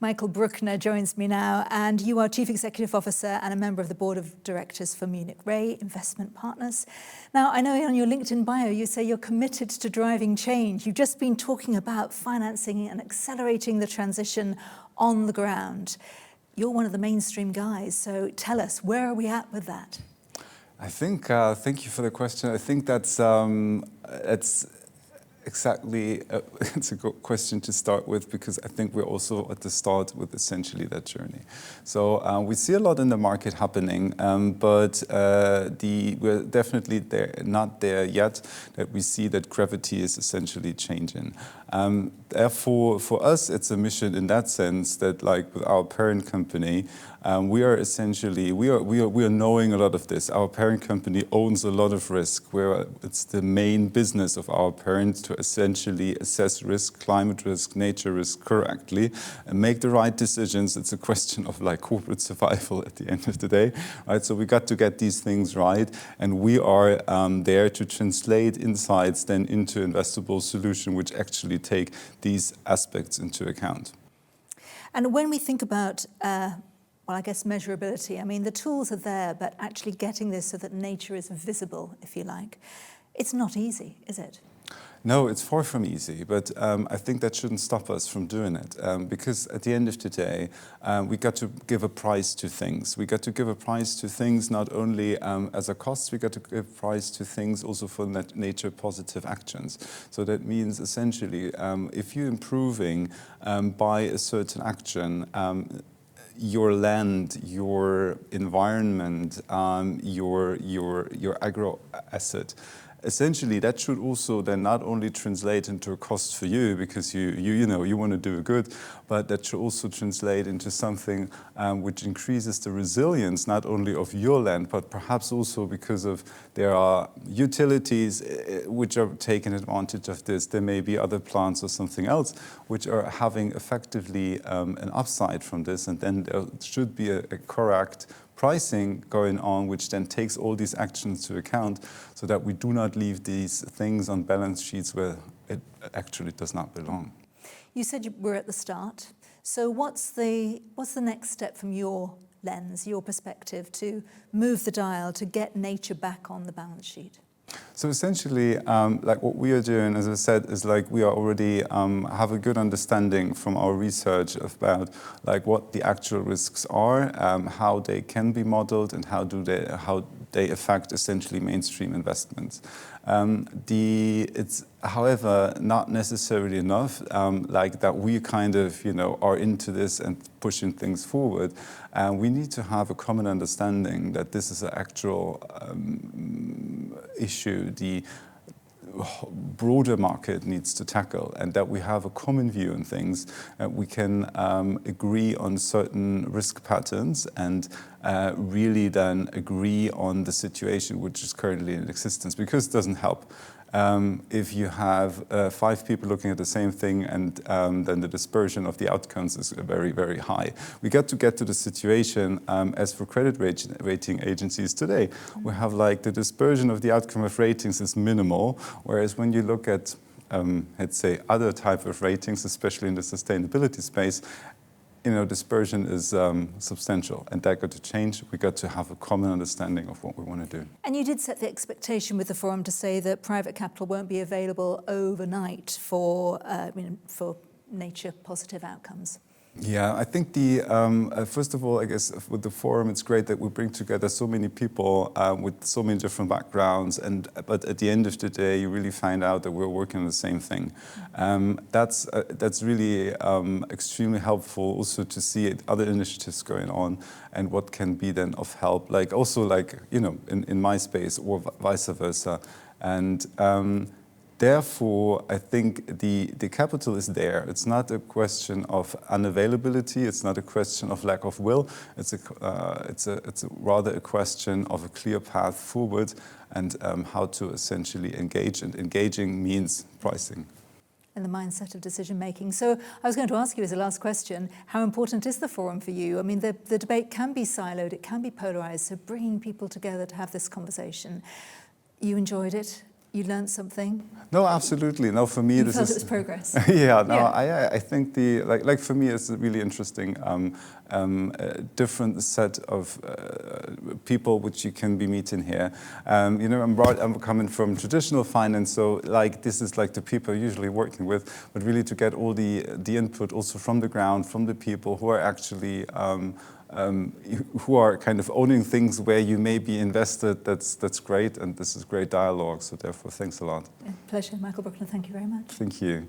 Michael Brückner joins me now, and you are Chief Executive Officer and a member of the Board of Directors for Munich Re Investment Partners. Now, I know on your LinkedIn bio you say you're committed to driving change. You've just been talking about financing and accelerating the transition on the ground. You're one of the mainstream guys, so tell us, where are we at with that? I think, thank you for the question. I think that's exactly, it's a good question to start with, because I think we're also at the start with essentially that journey. So we see a lot in the market happening, but we're definitely not there yet, that we see that gravity is essentially changing. Therefore, for us, it's a mission in that sense that, like with our parent company, we are essentially, we are knowing a lot of this. Our parent company owns a lot of risk, where it's the main business of our parent to essentially assess risk, climate risk, nature risk correctly, and make the right decisions. It's a question of like corporate survival at the end of the day, right? So we got to get these things right, and we are there to translate insights then into investable solutions which actually take these aspects into account. And when we think about well, I guess measurability, I mean, the tools are there, but actually getting this so that nature is visible, if you like, it's not easy, is it? No, it's far from easy, but I think that shouldn't stop us from doing it, because at the end of the day, we got to give a price to things. We got to give a price to things not only as a cost, we got to give a price to things also for nature positive actions. So that means essentially, if you're improving by a certain action, your land, your environment, your agro asset, essentially that should also then not only translate into a cost for you, because you know you want to do good, but that should also translate into something which increases the resilience not only of your land, but perhaps also because of there are utilities which are taking advantage of this. There may be other plants or something else which are having effectively an upside from this, and then there should be a correct pricing going on, which then takes all these actions to account, so that we do not leave these things on balance sheets where it actually does not belong. You said we're at the start. So what's the next step from your lens, your perspective, to move the dial, to get nature back on the balance sheet? So essentially, like what we are doing, as I said, is like we are already have a good understanding from our research about like what the actual risks are, how they can be modeled, and how they affect essentially mainstream investments. It's, however, not necessarily enough, like that we kind of, are into this and pushing things forward. We need to have a common understanding that this is an actual issue the broader market needs to tackle, and that we have a common view on things. We can agree on certain risk patterns and really then agree on the situation which is currently in existence, because it doesn't help if you have 5 people looking at the same thing and then the dispersion of the outcomes is very, very high. We got to get to the situation as for credit rating agencies today. We have like the dispersion of the outcome of ratings is minimal, whereas when you look at, let's say, other type of ratings, especially in the sustainability space, dispersion is substantial, and that got to change. We got to have a common understanding of what we want to do. And you did set the expectation with the forum to say that private capital won't be available overnight for nature positive outcomes. Yeah, I think first of all, I guess with the forum, it's great that we bring together so many people with so many different backgrounds, but at the end of the day, you really find out that we're working on the same thing. That's really extremely helpful also to see other initiatives going on and what can be then of help, like also like, in my space or vice versa. And therefore, I think the capital is there. It's not a question of unavailability. It's not a question of lack of will. It's rather a question of a clear path forward and how to essentially engage. And engaging means pricing. And the mindset of decision making. So I was going to ask you as a last question, how important is the forum for you? I mean, the debate can be siloed, it can be polarized. So bringing people together to have this conversation, you enjoyed it? you learned something? No, absolutely. No, for me, You this felt is it was progress. yeah. No, Yeah. I think like for me, it's a really interesting different set of people which you can be meeting here. You know, I'm coming from traditional finance, so like this is like the people I'm usually working with, but really to get all the input also from the ground, from the people who are actually who are kind of owning things where you may be invested, that's great, and this is great dialogue, so therefore thanks a lot. Yeah, pleasure. Michael Brückner, thank you very much. Thank you.